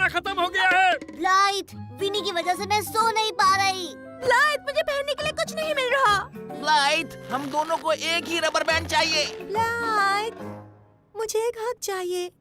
खाना खत्म हो गया है। ब्लाइट, विनी की वजह से मैं सो नहीं पा रही। ब्लाइट, मुझे पहनने के लिए कुछ नहीं मिल रहा। ब्लाइट, हम दोनों को एक ही रबर बैंड चाहिए। ब्लाइट, मुझे एक हग चाहिए।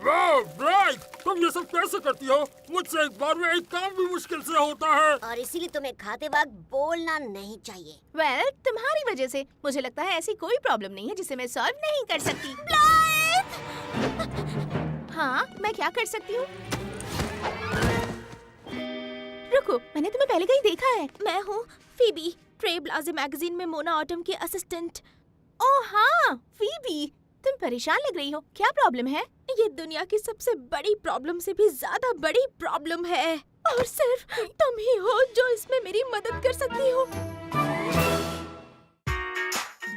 वाह ब्राइट, तुम ये सब कैसे करती हो? मुझसे एक बार में एक काम भी मुश्किल से होता है। और इसीलिए तुम्हें खाते वक्त बोलना नहीं चाहिए। वेल, तुम्हारी वजह से मुझे लगता है ऐसी कोई प्रॉब्लम नहीं है जिसे मैं सॉल्व नहीं कर सकती। ब्लाइट! हाँ, मैं क्या कर सकती हूँ? रुको, मैंने तुम्हें पहले कहीं देखा है। मैं हूँ फीबी, ट्रेलब्लाज़र मैगजीन में मोना ऑटम की असिस्टेंट। ओह हाँ, फीबी, तुम परेशान लग रही हो। क्या प्रॉब्लम है? ये दुनिया की सबसे बड़ी प्रॉब्लम से भी ज्यादा बड़ी प्रॉब्लम है, और सिर्फ तुम ही हो जो इसमें मेरी मदद कर सकती हो।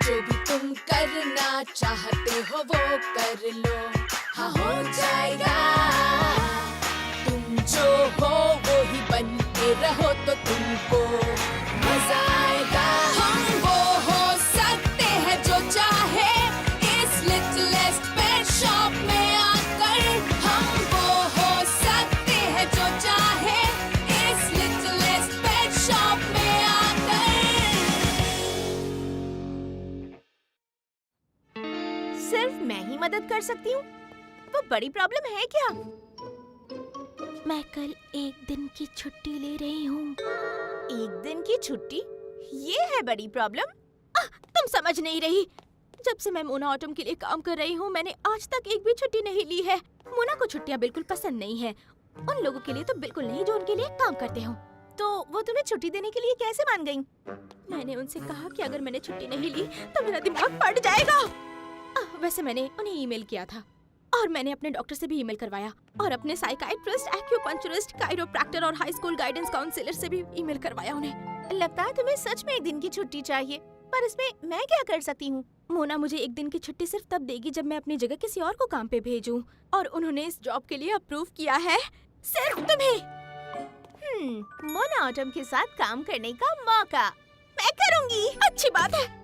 जो भी तुम करना चाहते हो वो कर लो, हाँ हो जाएगा। तुम जो हो वो ही बन के रहो तो तुमको मजा आएगा। हम वो हो सकते हैं जो चाहे इस लिटिलेस्ट पेट शॉप में आकर। हम वो हो सकते हैं जो चाहे इस लिटिलेस्ट पेट शॉप में आकर। सिर्फ मैं ही मदद कर सकती हूँ? वो बड़ी प्रॉब्लम है क्या? मैं कल एक दिन की छुट्टी ले रही हूँ। एक दिन की छुट्टी? ये है बड़ी प्रॉब्लम? तुम समझ नहीं रही। जब से मैं मोना ऑटम के लिए काम कर रही हूँ, मैंने आज तक एक भी छुट्टी नहीं ली है। मोना को छुट्टियाँ बिल्कुल पसंद नहीं है। उन लोगों के लिए तो बिल्कुल नहीं जो उनके लिए काम करते हो। तो वो तुम्हें छुट्टी देने के लिए कैसे मान गईं? मैंने उनसे कहा कि अगर मैंने छुट्टी नहीं ली तो मेरा दिमाग फट जाएगा। वैसे मैंने उन्हें ईमेल किया था, और मैंने अपने डॉक्टर से भी ईमेल करवाया, और अपने साइकाइट्रिस्ट, एक्यूपंक्चरिस्ट, काइरोप्रैक्टर और हाई स्कूल गाइडेंस काउंसलर से भी ईमेल करवाया उन्हें। लगता है तुम्हें सच में एक दिन की छुट्टी चाहिए, पर इसमें मैं क्या कर सकती हूँ? मोना मुझे एक दिन की छुट्टी सिर्फ तब देगी जब मैं अपनी जगह किसी और को काम पे भेजूं, और उन्होंने इस जॉब के लिए अप्रूव किया है सिर्फ तुम्हें। मोना ऑटम के साथ काम करने का मौका मैं करूंगी। अच्छी बात है।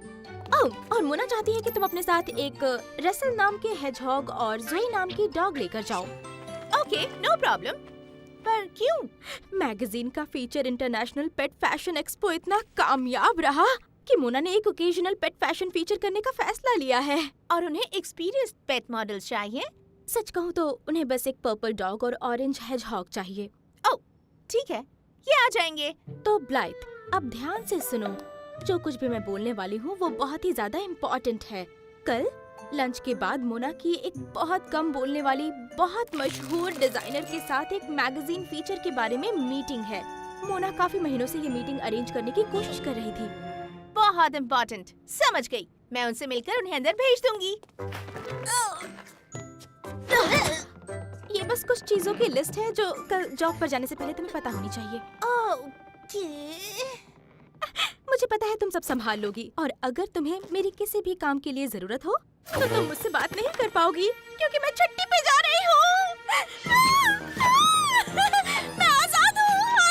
और मोना चाहती है कि तुम अपने साथ एक रसल नाम के हेजहॉग और जोई नाम की डॉग लेकर जाओ। Okay, no problem. पर क्यों? मैगजीन का feature international pet fashion expo इतना कामयाब रहा कि मोना ने एक ओकेजनल पेट फैशन फीचर करने का फैसला लिया है, और उन्हें एक्सपीरियंस्ड पेट मॉडल चाहिए। सच कहूँ तो उन्हें बस एक पर्पल डॉग और ऑरेंज हेजहॉग चाहिए। ओह, ठीक है, ये आ जाएंगे। तो ब्लाइट, अब ध्यान से सुनो। जो कुछ भी मैं बोलने वाली हूँ वो बहुत ही ज्यादा इम्पोर्टेंट है। कल लंच के बाद मोना की एक बहुत कम बोलने वाली, बहुत मशहूर डिजाइनर के साथ एक मैगजीन फीचर के बारे में मीटिंग है। मोना काफी महीनों से ये मीटिंग अरेंज करने की कोशिश कर रही थी। बहुत इम्पोर्टेंट, समझ गई। मैं उनसे मिलकर उन्हें अंदर भेज दूंगी। ये बस कुछ चीजों की लिस्ट है जो कल जॉब पर जाने से पहले तुम्हें पता होनी चाहिए। मुझे पता है तुम सब संभाल लोगी, और अगर तुम्हें मेरी किसी भी काम के लिए जरूरत हो तो तुम मुझसे बात नहीं कर पाओगी, क्योंकि मैं छुट्टी पे जा रही हूँ। मैं आजाद हूँ मैं।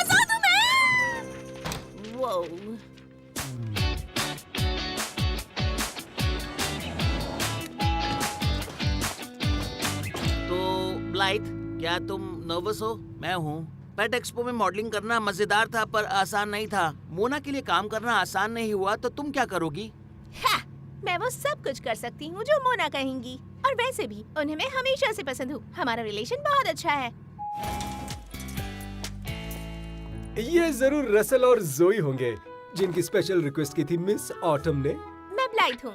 वो तो ब्लाइट, क्या तुम नर्वस हो? मैं हूँ। पेट एक्सपो में मॉडलिंग करना मजेदार था पर आसान नहीं था। मोना के लिए काम करना आसान नहीं हुआ, तो तुम क्या करोगी? मैं वो सब कुछ कर सकती हूँ जो मोना कहेंगी, और वैसे भी उन्हें मैं हमेशा से पसंद हूँ। हमारा रिलेशन बहुत अच्छा है। ये जरूर रसल और जोई होंगे जिनकी स्पेशल रिक्वेस्ट की थी मिस ऑटम ने। मैं ब्लाइट हूँ।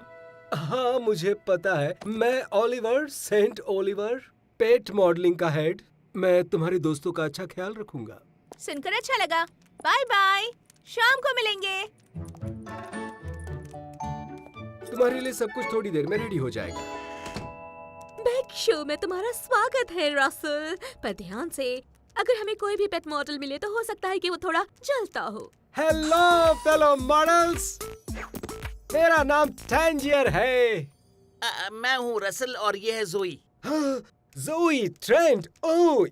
हाँ, मुझे पता है। मैं ओलिवर, सेंट ओलिवर, पेट मॉडलिंग का हेड। मैं तुम्हारे दोस्तों का अच्छा ख्याल रखूंगा। सुनकर अच्छा लगा। बाय बाय, शाम को मिलेंगे। तुम्हारे लिए सब कुछ थोड़ी देर में रेडी हो जाएगा। बैक शो में तुम्हारा स्वागत है रसल। पर ध्यान से, अगर हमें कोई भी पेट मॉडल मिले तो हो सकता है कि वो थोड़ा जलता हो। हेलो फेलो मॉडल्स, मेरा नाम टैंजियर है। मैं हूँ रसल और ये है जोई। हाँ, जोई ट्रेंट, ओह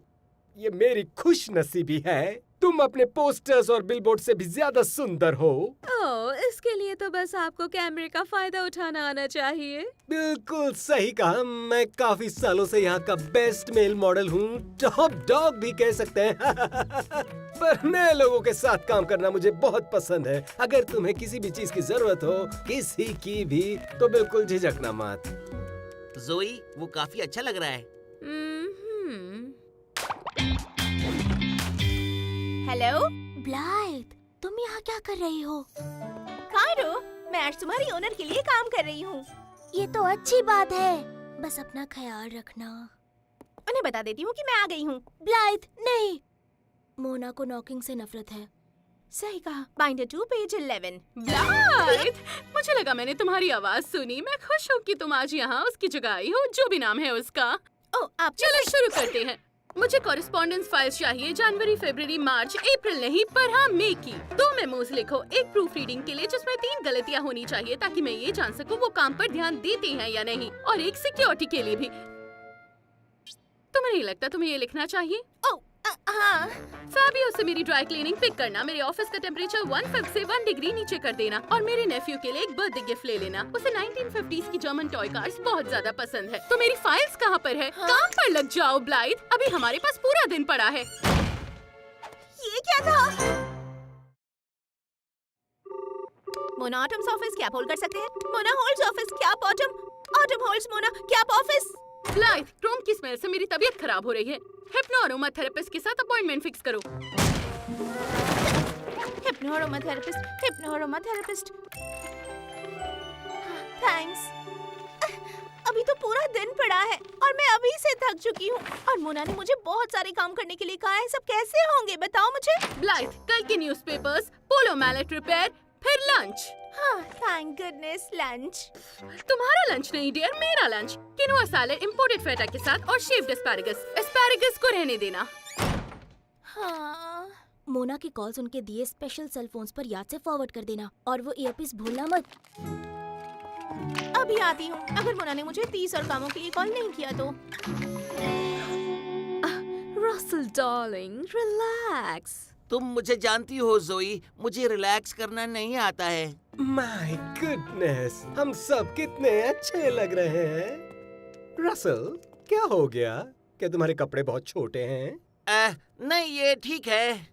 ये मेरी खुश नसीबी है। तुम अपने पोस्टर्स और बिलबोर्ड से भी ज्यादा सुंदर हो। ओह, इसके लिए तो बस आपको कैमरे का फायदा उठाना आना चाहिए। बिल्कुल सही कहा। मैं काफी सालों से यहाँ का बेस्ट मेल मॉडल हूँ, टॉप डॉग भी कह सकते हैं। पर नए लोगों के साथ काम करना मुझे बहुत पसंद है। अगर तुम्हें किसी भी चीज की जरूरत हो, किसी की भी, तो बिल्कुल झिझकना मत। जोई, वो काफी अच्छा लग रहा है। हेलो ब्लाइथ, तुम यहाँ क्या कर रही हो? कायरो, मैं आज तुम्हारी ओनर के लिए काम कर रही हूँ। ये तो अच्छी बात है। बस अपना ख्याल रखना। उन्हें बता देती हूँ कि मैं आ गई हूँ। ब्लाइथ, नहीं। मोना को नॉकिंग से नफरत है। सही कहा। Binder 2 page 11। ब्लाइथ, मुझे लगा मैंने तुम्हारी आवाज सुनी। मैं खुश हूँ कि तुम आज यहाँ उसकी जगह आई हो, जो भी नाम है उसका। ओह, आप चलो शुरू करते हैं। मुझे कॉरेस्पॉन्डेंस फाइल्स चाहिए, जनवरी, फरवरी, मार्च, अप्रैल नहीं पर हाँ मई की। 2 मेमोज लिखो, एक प्रूफ रीडिंग के लिए जिसमें 3 गलतियाँ होनी चाहिए ताकि मैं ये जान सकूँ वो काम पर ध्यान देते हैं या नहीं, और एक सिक्योरिटी के लिए भी। तुम्हें नहीं लगता तुम्हें ये लिखना चाहिए? ओह, हाँ। फैबियो से मेरी ड्राई क्लीनिंग पिक करना, मेरे ऑफिस का टेम्परेचर 1 से 1 डिग्री नीचे कर देना, और मेरे नेफ्यू के लिए एक बर्थडे गिफ्ट ले लेना। उसे 1950s की जर्मन टॉय कार्स बहुत ज्यादा पसंद है। तो मेरी फाइल्स कहाँ पर है? हाँ? काम पर लग जाओ ब्लाइथ, अभी हमारे पास पूरा दिन पड़ा है। ये क्या था? मोना ऑटम्स ऑफिस, क्या आप होल्ड कर सकते हैं? मोना होल्ड्स ऑफिस, क्या आप ऑटम? ऑटम होल्ड्स मोना, क्या आप ऑफिस? ब्लाइथ, क्रोम की स्मेल से मेरी तबीयत खराब हो रही है। हिप्नो अरोमा थेरेपिस्ट के साथ अपॉइंटमेंट फिक्स करो। Hypno aroma therapist. थैंक्स। अभी तो पूरा दिन पड़ा है और मैं अभी से थक चुकी हूँ। और मोना ने मुझे बहुत सारे काम करने के लिए कहा है। सब कैसे होंगे बताओ मुझे। ब्लाइथ, कल के न्यूज़पेपर्स, पोलो मैलेट रिपेयर, फिर लंच। हाँ, थैंक गुडनेस, लंच। तुम्हारा लंच नहीं डियर, मेरा लंच। किनुआ सैलेड इंपोर्टेड फेटा के साथ और शेव्ड एस्पैरागस को रहने देना। हाँ। मोना की कॉल्स उनके दिए स्पेशल सेल फोन्स पर याद से फॉरवर्ड कर देना, और वो ईयरपीस भूलना मत। अभी आती हूँ। अगर मोना ने मुझे 30 और कामों के लिए कॉल नहीं किया तो। Russell darling, relax. तुम मुझे जानती हो जोई, मुझे रिलैक्स करना नहीं आता है। माय गुडनेस, हम सब कितने अच्छे लग रहे हैं। रसल, क्या हो गया? क्या तुम्हारे कपड़े बहुत छोटे हैं? नहीं, ये ठीक है।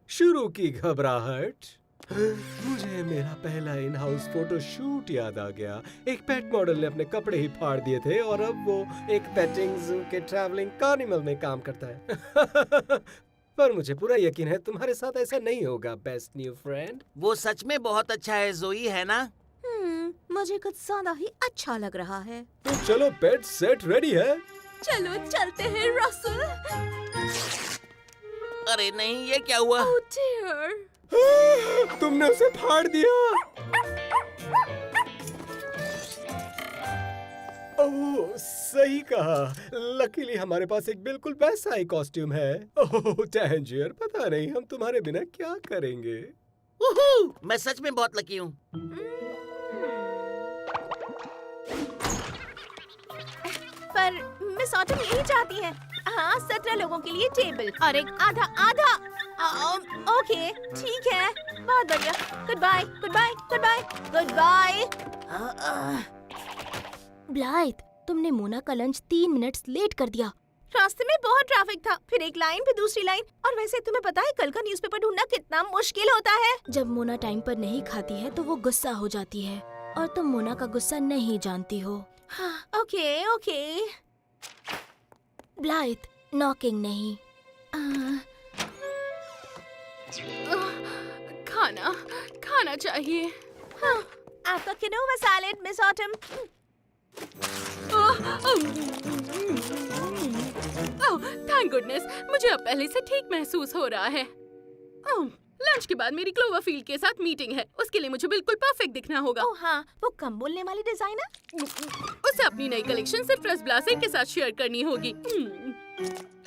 शुरू की घबराहट। मुझे मेरा पहला इन हाउस फोटो शूट याद आ गया। एक पेट मॉडल ने अपने कपड़े ही फाड़ दिए थे और अब वो एक पेटिंग जू के ट्रैवलिंग कार्निवल में काम करता है। पर मुझे पूरा यकीन है तुम्हारे साथ ऐसा नहीं होगा, बेस्ट न्यू फ्रेंड। वो सच में बहुत अच्छा है जोई, है ना? मुझे कुछ ज्यादा ही अच्छा लग रहा है। तो चलो, पेट सेट रेडी है। चलो चलते हैं रसल। अरे नहीं, ये क्या हुआ? ओह डियर, तुमने उसे फाड़ दिया। ओह, सही कहा। लकीली हमारे पास एक बिल्कुल वैसा ही कॉस्ट्यूम है। ओह टैंजियर, पता नहीं हम तुम्हारे बिना क्या करेंगे। मैं सच में बहुत लकी हूँ। पर मिस ऑटम यही चाहती है। हाँ, 17 लोगों के लिए टेबल और एक आधा। ओके, ठीक है, बहुत बढ़िया। Good bye. ब्लाइथ, तुमने मोना का लंच 3 मिनट्स लेट कर दिया। रास्ते में बहुत ट्रैफिक था, फिर एक लाइन फिर दूसरी लाइन, और वैसे तुम्हें पता है कल का न्यूज़पेपर ढूंढना कितना मुश्किल होता है। जब मोना टाइम पर नहीं खाती है तो वो गुस्सा हो जाती है, और तुम मोना का गुस्सा नहीं जानती हो। हाँ, ओके। ब्लाइथ, नॉकिंग नहीं। खाना चाहिए। हाँ, आपका quinoa salad miss autumn. Thank goodness, मुझे अब पहले से ठीक महसूस हो रहा है। लंच के बाद मेरी क्लोवरफील्ड के साथ मीटिंग है, उसके लिए मुझे बिल्कुल परफेक्ट दिखना होगा। ओह हाँ, वो कम बोलने वाली डिजाइनर। उसे अपनी नई कलेक्शन सिर्फ रस ब्लासे के साथ शेयर करनी होगी।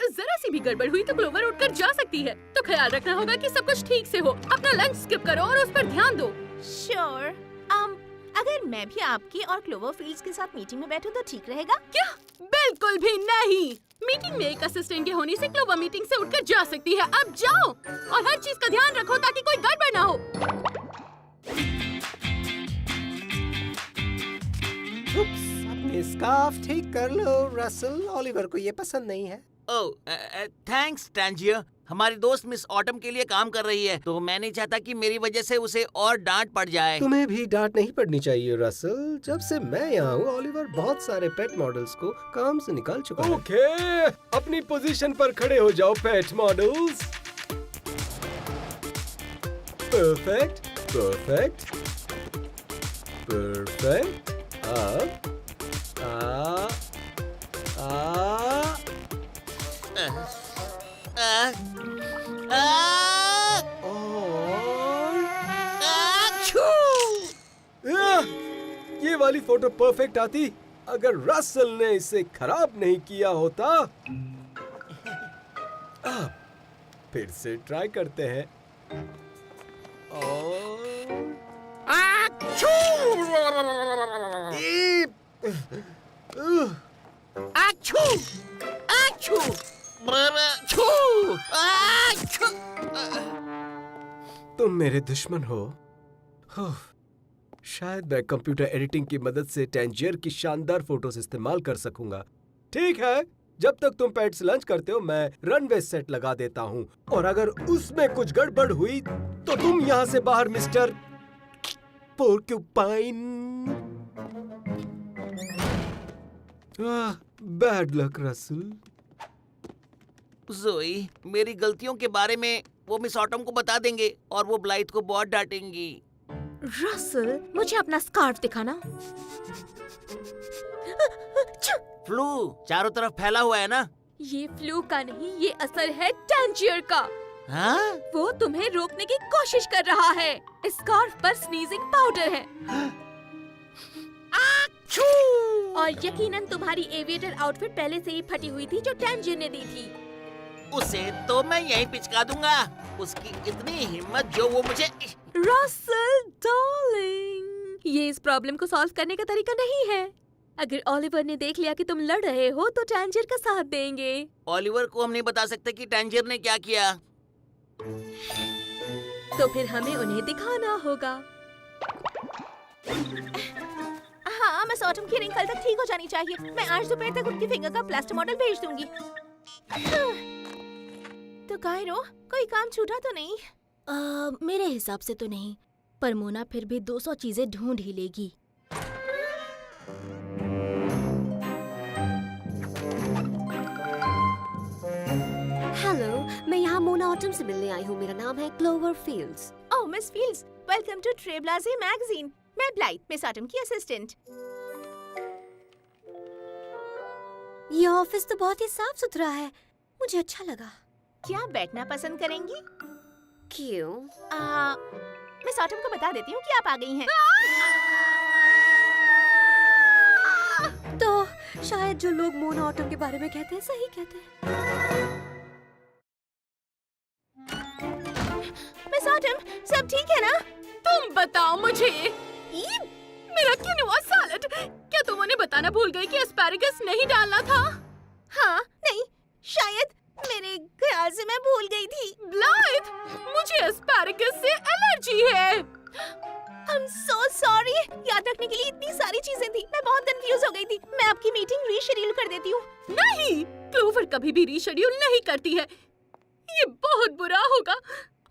जरा सी भी गड़बड़ हुई तो क्लोवर उठकर जा सकती है, तो ख्याल रखना होगा कि सब कुछ ठीक से हो। अपना लंच स्किप करो और उस पर ध्यान दो। श्योर। अगर मैं भी आपकी और क्लोवरफील्ड्स के साथ मीटिंग में बैठूं तो ठीक रहेगा? क्या? बिल्कुल भी नहीं। मीटिंग में एक असिस्टेंट के होने से क्लोवर मीटिंग से उठकर जा सकती है। अब जाओ और हर चीज का ध्यान रखो ताकि कोई गड़बड़ ना हो। अपने स्कार्फ ठीक कर लो रसल, ओलिवर को ये पसंद नहीं है। ओह थैंक्स टैंजियर। हमारी दोस्त मिस ऑटम के लिए काम कर रही है, तो मैं नहीं चाहता कि मेरी वजह से उसे और डांट पड़ जाए। तुम्हें भी डांट नहीं पड़नी चाहिए रसल। जब से मैं यहाँ हूँ ओलिवर बहुत सारे पेट मॉडल्स को काम से निकाल चुका है। ओके, अपनी पोजीशन पर खड़े हो जाओ पेट मॉडल्स। Perfect perfect perfect. अब ये वाली फोटो परफेक्ट आती अगर रसल ने इसे खराब नहीं किया होता। अब फिर से ट्राई करते हैं। तुम मेरे दुश्मन हो। शायद मैं कंप्यूटर एडिटिंग की मदद से टैंजियर की शानदार फोटोज इस्तेमाल कर सकूंगा। ठीक है, जब तक तुम पेट्स लंच करते हो मैं रनवे सेट लगा देता हूँ, और अगर उसमें कुछ गड़बड़ हुई तो तुम यहाँ से बाहर mister porcupine. Bad luck Russell. ज़ोई, मेरी गलतियों के बारे में वो मिस ऑटम को बता देंगे और वो ब्लाइथ को बहुत डांटेंगी। रसल, मुझे अपना स्कार्फ दिखाना। फ्लू चारों तरफ फैला हुआ है ना? ये फ्लू का नहीं, ये असर है टैंजियर का। हाँ? वो तुम्हें रोकने की कोशिश कर रहा है। स्कार्फ पर स्नीजिंग पाउडर है। और यकीनन तुम्हारी एविएटर आउटफिट पहले से ही फटी हुई थी जो टैंजियर ने दी थी। उसे तो मैं यहीं पिचका दूंगा। उसकी इतनी हिम्मत जो वो मुझे। रसल डार्लिंग, ये इस प्रॉब्लम को सॉल्व करने का तरीका नहीं है। अगर ओलिवर ने देख लिया कि तुम लड़ रहे हो तो टैंजियर का साथ देंगे। ओलिवर को हम नहीं बता सकते कि टैंजियर ने क्या किया। तो फिर हमें उन्हें दिखाना होगा। हाँ, मिस ऑटम की रिंग कल तक ठीक हो जानी चाहिए। मैं आज दोपहर तक उनकी फिंगर का प्लास्टर मॉडल भेज दूंगी। तो कायरो, कोई काम छूटा तो नहीं? मेरे हिसाब से तो नहीं, पर मोना फिर भी 200 चीजें ढूंढ ही लेगी। हेलो, मैं यहाँ मोना ऑटम से मिलने आई हूँ। मेरा नाम है Clover Fields. Oh miss Fields, welcome to Treblaze magazine. मैं ब्लाइथ, मिस ऑटम की असिस्टेंट। ये ऑफिस तो बहुत ही साफ सुथरा है, मुझे अच्छा लगा। क्या बैठना पसंद करेंगी? क्यों? मिस ऑटम को बता देती हूँ कि आप आ गई हैं। तो शायद जो लोग मोना ऑटम के बारे में कहते हैं सही कहते हैं। मिस ऑटम, सब ठीक है ना? तुम बताओ मुझे, मेरा किनोआ सैलेड, क्या तुम उन्हें बताना भूल गई कि एस्पैरागस नहीं डालना था? हाँ, नहीं, शायद मेरे ख्याल से मैं भूल गई थी। ब्लाइथ, मुझे एस्पैरागस से एलर्जी है। I'm so sorry। याद रखने के लिए इतनी सारी चीजें थी, मैं बहुत कंफ्यूज हो गई थी। मैं आपकी मीटिंग रीशेड्यूल कर देती हूँ। नहीं, क्लोवर कभी भी रीशेड्यूल नहीं करती है। ये बहुत बुरा होगा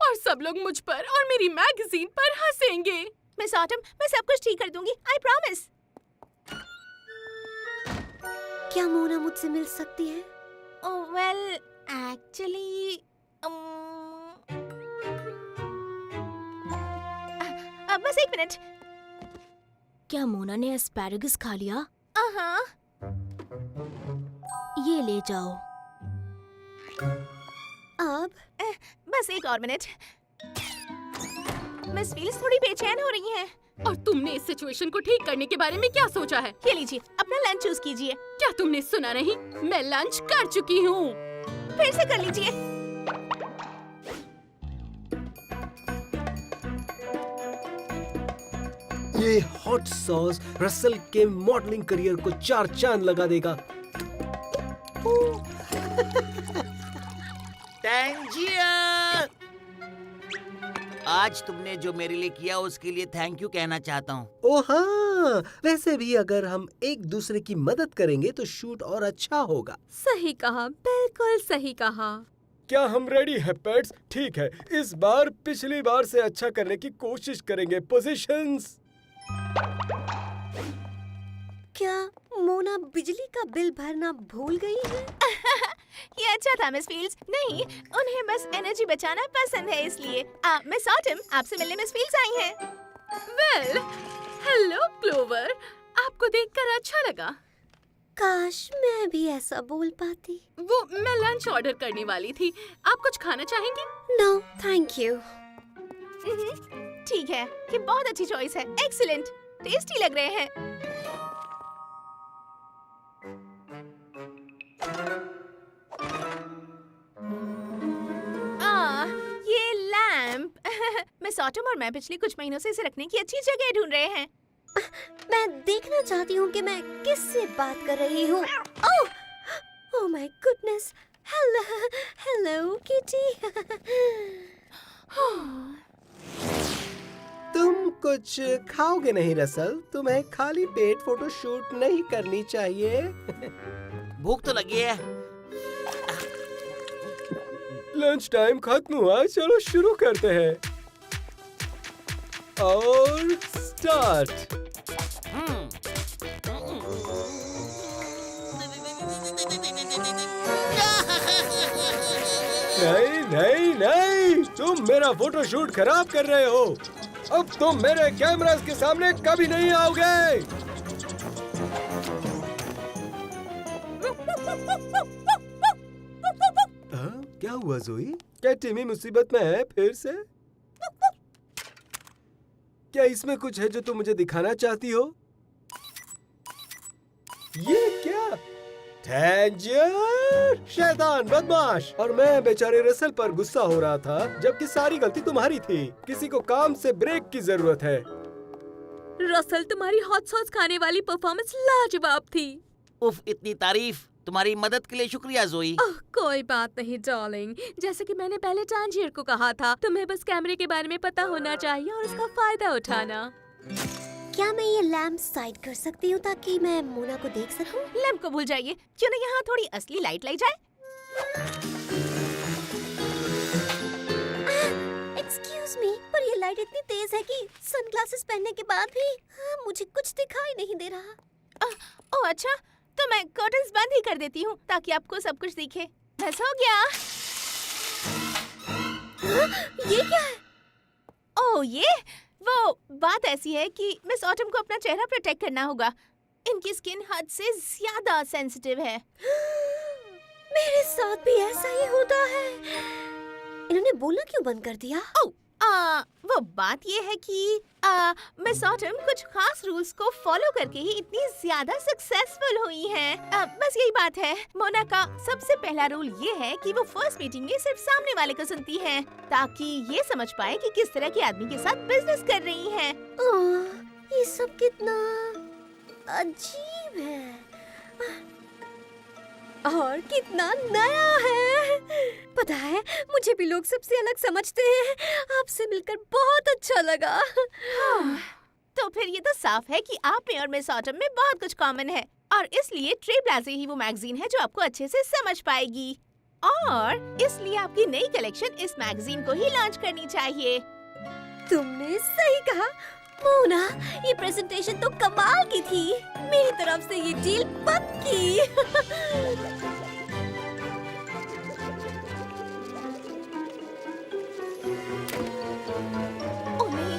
और सब लोग मुझ पर और मेरी मैगजीन पर हंसेंगे। मिस ऑटम, मैं सब कुछ ठीक कर दूंगी, आई प्रॉमिस। क्या मोना मुझसे मिल सकती है? ओह वेल, एक्चुअली बस एक मिनट। क्या मोना ने एस्पैरागस खा लिया? हाँ। ये ले जाओ। अब बस एक और मिनट। मिस फील्ड्स थोड़ी बेचैन हो रही हैं। और तुमने इस सिचुएशन को ठीक करने के बारे में क्या सोचा है? ये लीजिए, अपना लंच चूज कीजिए। क्या तुमने सुना नहीं? मैं लंच कर चुकी हूँ। फिर से कर लीजिए। ये हॉट सॉस रसल के मॉडलिंग करियर को 4 चांद लगा देगा। टैंजियर, आज तुमने जो मेरे लिए किया उसके लिए थैंक यू कहना चाहता हूँ। ओ हाँ, वैसे भी अगर हम एक दूसरे की मदद करेंगे तो शूट और अच्छा होगा। सही कहा, बिल्कुल सही कहा। क्या हम रेडी है पेट्स? ठीक है, इस बार पिछली बार से अच्छा करने की कोशिश करेंगे। पोजीशंस। क्या मोना बिजली का बिल भरना भूल गई है? ये अच्छा था मिस फील्ड्स। नहीं, उन्हें बस एनर्जी बचाना पसंद है इसलिए। मिस ऑटम, आपसे मिलने मिस फील्ड्स आई हैं। वेल, हेलो क्लोवर, आपको देखकर अच्छा लगा। काश मैं भी ऐसा बोल पाती। वो मैं लंच ऑर्डर करने वाली थी। आप कुछ खाना चाहेंगी? No thank you. ठीक है, ये बहुत अच्छी चॉइस है। एक्सीलेंट, टेस्टी लग रहे हैं। ये लैंप मिस ऑटम और मैं पिछले कुछ महीनों से इसे रखने की अच्छी जगह ढूंढ रहे हैं। मैं देखना चाहती हूँ कि मैं किससे बात कर रही हूँ। Oh my goodness, hello kitty. तुम कुछ खाओगे नहीं रसल? तुम्हें खाली पेट फोटो शूट नहीं करनी चाहिए। भूख तो लगी है। लंच टाइम खत्म हुआ, चलो शुरू करते हैं। और स्टार्ट। नहीं नहीं नहीं, तुम मेरा फोटो शूट खराब कर रहे हो। अब तुम मेरे कैमरास के सामने कभी नहीं आओगे। क्या हुआ जोई? क्या टिमी मुसीबत में है फिर से? क्या इसमें कुछ है जो तुम मुझे दिखाना चाहती हो? ये क्या? टैंजियर, शैतान बदमाश। और मैं बेचारे रसल पर गुस्सा हो रहा था, जबकि सारी गलती तुम्हारी थी। किसी को काम से ब्रेक की जरूरत है। रसल, तुम्हारी हॉट सॉस खाने वाली परफॉर्मेंस लाजवाब थी। उफ, इतनी तारीफ। तुम्हारी मदद के लिए शुक्रिया जोई। कोई बात नहीं डार्लिंग। जैसे कि मैंने पहले टैंजियर को कहा था, तुम्हें बस कैमरे के बारे में पता होना चाहिए और उसका फायदा उठाना। क्या मैं ये लैंप साइड कर सकती हूँ ताकि मैं मोना को देख सकूं? लैंप को भूल जाइए, क्यों ना यहाँ थोड़ी असली लाइट लाई जाए। एक्सक्यूज मी, पर ये लाइट इतनी तेज है कि सनग्लासेस पहनने के बाद भी मुझे कुछ दिखाई नहीं दे रहा। ओह अच्छा, तो मैं कर्टन्स बंद ही कर देती हूँ ताकि आपको सब कुछ दिखे। बस हो गया। ये क्या है? ओह ये वो बात ऐसी है कि मिस ऑटम को अपना चेहरा प्रोटेक्ट करना होगा। इनकी स्किन हद से ज्यादा सेंसिटिव है। मेरे साथ भी ऐसा ही होता है। इन्होंने बोलना क्यों बंद कर दिया? वो बात ये है कि मिस ऑटम कुछ खास रूल्स को फॉलो करके ही इतनी ज्यादा सक्सेसफुल हुई हैं। बस यही बात है। मोना का सबसे पहला रूल ये है कि वो फर्स्ट मीटिंग में सिर्फ सामने वाले को सुनती है, ताकि ये समझ पाए कि किस तरह के आदमी के साथ बिजनेस कर रही है। ये सब कितना अजीब है और कितना नया है। पता है, मुझे भी लोग सबसे अलग समझते हैं। आपसे मिलकर बहुत अच्छा लगा। तो फिर ये तो साफ है कि आप में और मिस ऑटम में बहुत कुछ कॉमन है, और इसलिए ट्रे प्लाज़ा ही वो मैगजीन है जो आपको अच्छे से समझ पाएगी। और इसलिए आपकी नई कलेक्शन इस मैगजीन को ही लॉन्च करनी चाहिए। तुमने सही कहा मोना, ये प्रेजेंटेशन तो कमाल की थी। मेरी तरफ से ये डील पक्की। ओह नहीं।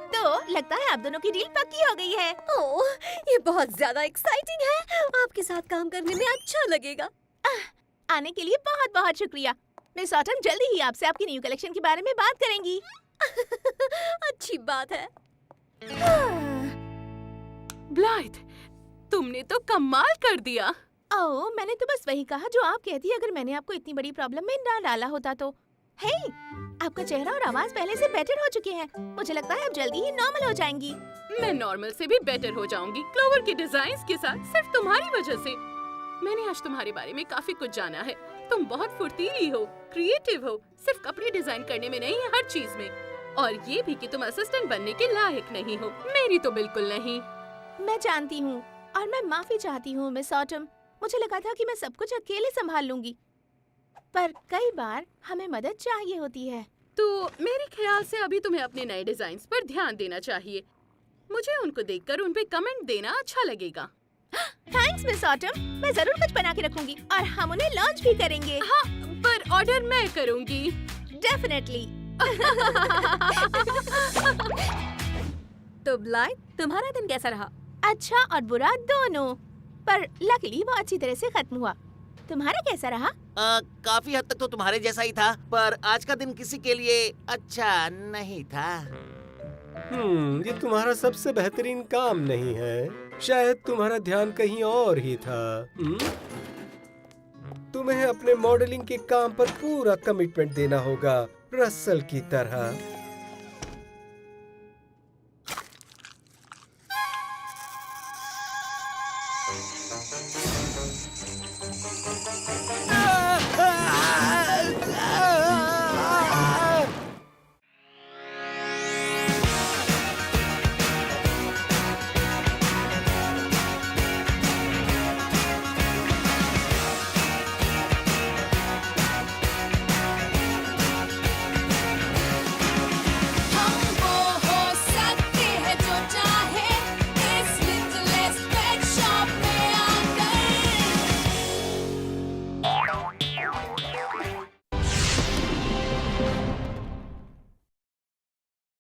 तो लगता है आप दोनों की डील पक्की हो गई है। ओह, ये बहुत ज्यादा एक्साइटिंग है। आपके साथ काम करने में अच्छा लगेगा। आने के लिए बहुत बहुत शुक्रिया। मिस ऑटम जल्दी ही आपसे आपकी न्यू कलेक्शन के बारे में बात करेंगी। अच्छी बात है। ब्लाइथ, तुमने तो कमाल कर दिया। ओह, मैंने तो बस वही कहा जो आप कहती अगर मैंने आपको इतनी बड़ी प्रॉब्लम में ना डाला होता तो। हे, आपका चेहरा और आवाज पहले से बेटर हो चुके हैं। मुझे लगता है आप जल्दी ही नॉर्मल हो जाएंगी। मैं नॉर्मल से भी बेटर हो जाऊंगी क्लोवर के डिजाइन के साथ, सिर्फ तुम्हारी वजह से। मैंने आज तुम्हारे बारे में काफी कुछ जाना है। तुम बहुत फुर्तीली हो, क्रिएटिव हो, सिर्फ कपड़े डिजाइन करने में नहीं, हर चीज में। और ये भी कि तुम असिस्टेंट बनने के लायक नहीं हो। मेरी तो बिल्कुल नहीं। मैं जानती हूँ और मैं माफी चाहती हूँ मिस ऑटम। मुझे लगा था कि मैं सब कुछ अकेले संभाल लूंगी, पर कई बार हमें मदद चाहिए होती है। तो मेरे ख्याल से अभी तुम्हें अपने नए डिजाइन्स पर ध्यान देना चाहिए। मुझे उनको देखकर उन पे कमेंट देना अच्छा लगेगा। थैंक्स मिस ऑटम, मैं जरूर कुछ बना के रखूंगी और हम उन्हें लॉन्च भी करेंगे। हाँ, पर ऑर्डर मैं करूंगी। डेफिनेटली। तो ब्लाइथ, तुम्हारा दिन कैसा रहा? अच्छा और बुरा दोनों, पर लकीली वो अच्छी तरह से खत्म हुआ। तुम्हारा कैसा रहा? काफी हद तक तो तुम्हारे जैसा ही था, पर आज का दिन किसी के लिए अच्छा नहीं था। ये तुम्हारा सबसे बेहतरीन काम नहीं है। शायद तुम्हारा ध्यान कहीं और ही था। तुम्हें अपने मॉडलिंग के काम पर पूरा कमिटमेंट देना होगा, रसल की तरह।